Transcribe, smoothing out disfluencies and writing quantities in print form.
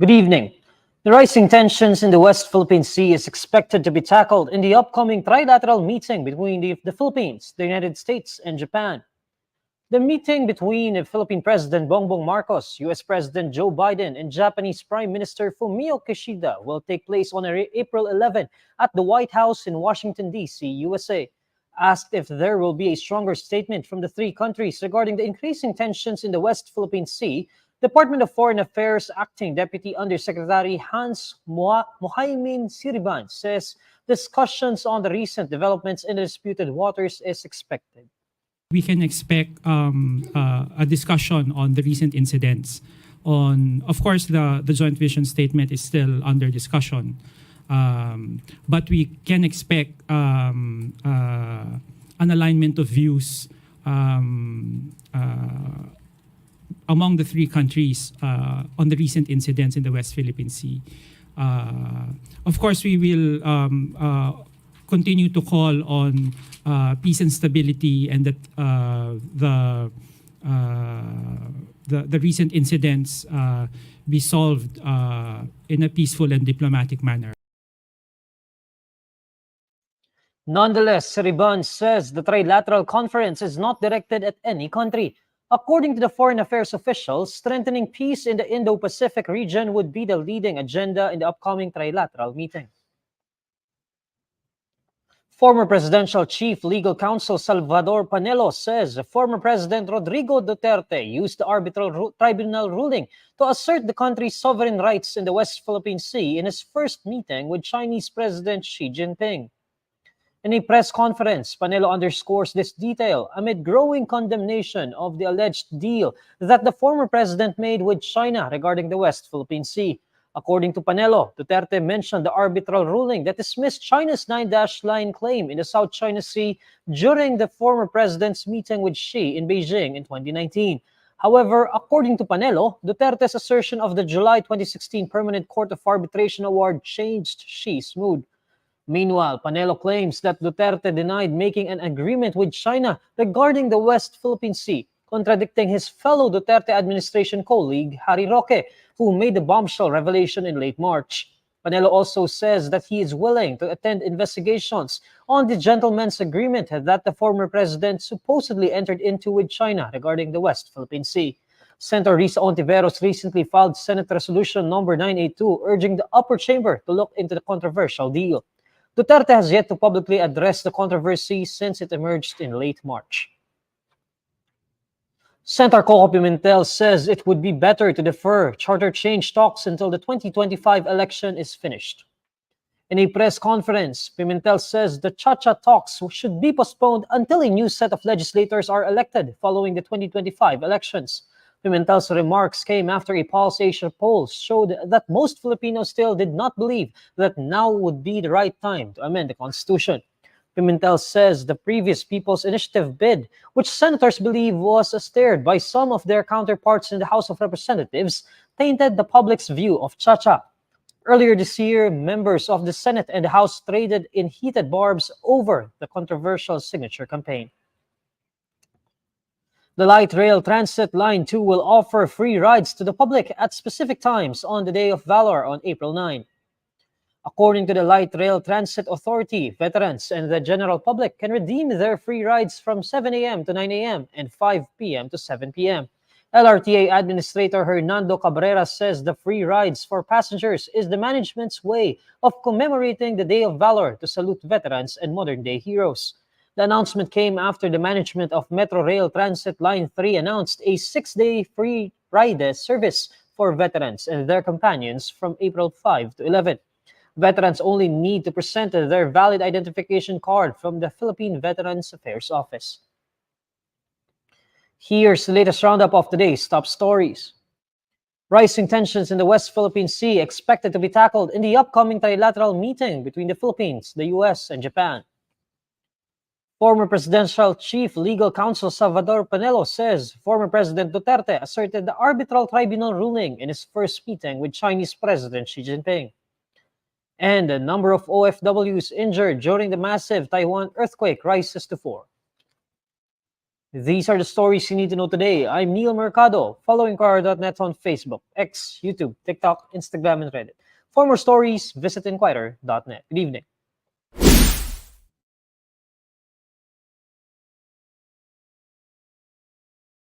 Good evening. The rising tensions in the West Philippine Sea is expected to be tackled in the upcoming trilateral meeting between the Philippines, the United States, and Japan. The meeting between Philippine President Bongbong Marcos, US President Joe Biden, and Japanese Prime Minister Fumio Kishida will take place on April 11 at the White House in Washington, D.C., USA. Asked if there will be a stronger statement from the three countries regarding the increasing tensions in the West Philippine Sea, Department of Foreign Affairs Acting Deputy Undersecretary Hans Mohaimin Siriban says discussions on the recent developments in the disputed waters is expected. We can expect a discussion on the recent incidents. Of course, the joint vision statement is still under discussion, but we can expect an alignment of views among the three countries on the recent incidents in the West Philippine Sea. Of course, we will continue to call on peace and stability, and that the recent incidents be solved in a peaceful and diplomatic manner. Nonetheless, Siriban says the trilateral conference is not directed at any country. According to the foreign affairs officials, strengthening peace in the Indo-Pacific region would be the leading agenda in the upcoming trilateral meeting. Former Presidential Chief Legal Counsel Salvador Panelo says former President Rodrigo Duterte used the arbitral tribunal ruling to assert the country's sovereign rights in the West Philippine Sea in his first meeting with Chinese President Xi Jinping. In a press conference, Panelo underscores this detail amid growing condemnation of the alleged deal that the former president made with China regarding the West Philippine Sea. According to Panelo, Duterte mentioned the arbitral ruling that dismissed China's 9-line claim in the South China Sea during the former president's meeting with Xi in Beijing in 2019. However, according to Panelo, Duterte's assertion of the July 2016 Permanent Court of Arbitration Award changed Xi's mood. Meanwhile, Panelo claims that Duterte denied making an agreement with China regarding the West Philippine Sea, contradicting his fellow Duterte administration colleague, Harry Roque, who made the bombshell revelation in late March. Panelo also says that he is willing to attend investigations on the gentleman's agreement that the former president supposedly entered into with China regarding the West Philippine Sea. Senator Risa Ontiveros recently filed Senate Resolution number 982 urging the upper chamber to look into the controversial deal. Duterte has yet to publicly address the controversy since it emerged in late March. Senator Coco Pimentel says it would be better to defer charter change talks until the 2025 election is finished. In a press conference, Pimentel says the Cha-Cha talks should be postponed until a new set of legislators are elected following the 2025 elections. Pimentel's remarks came after a Pulse Asia poll showed that most Filipinos still did not believe that now would be the right time to amend the Constitution. Pimentel says the previous People's Initiative bid, which senators believe was steered by some of their counterparts in the House of Representatives, tainted the public's view of Cha-Cha. Earlier this year, members of the Senate and the House traded in heated barbs over the controversial signature campaign. The Light Rail Transit Line 2 will offer free rides to the public at specific times on the Day of Valor on April 9. According to the Light Rail Transit Authority, veterans and the general public can redeem their free rides from 7 a.m. to 9 a.m. and 5 p.m. to 7 p.m. LRTA Administrator Hernando Cabrera says the free rides for passengers is the management's way of commemorating the Day of Valor to salute veterans and modern-day heroes. The announcement came after the management of Metro Rail Transit Line 3 announced a 6-day free ride service for veterans and their companions from April 5 to 11. Veterans only need to present their valid identification card from the Philippine Veterans Affairs Office. Here's the latest roundup of today's top stories. Rising tensions in the West Philippine Sea expected to be tackled in the upcoming trilateral meeting between the Philippines, the US, and Japan. Former Presidential Chief Legal Counsel Salvador Panelo says former President Duterte asserted the arbitral tribunal ruling in his first meeting with Chinese President Xi Jinping. And the number of OFWs injured during the massive Taiwan earthquake rises to 4. These are the stories you need to know today. I'm Neil Mercado. Follow INQUIRER.net on Facebook, X, YouTube, TikTok, Instagram, and Reddit. For more stories, visit INQUIRER.net. Good evening.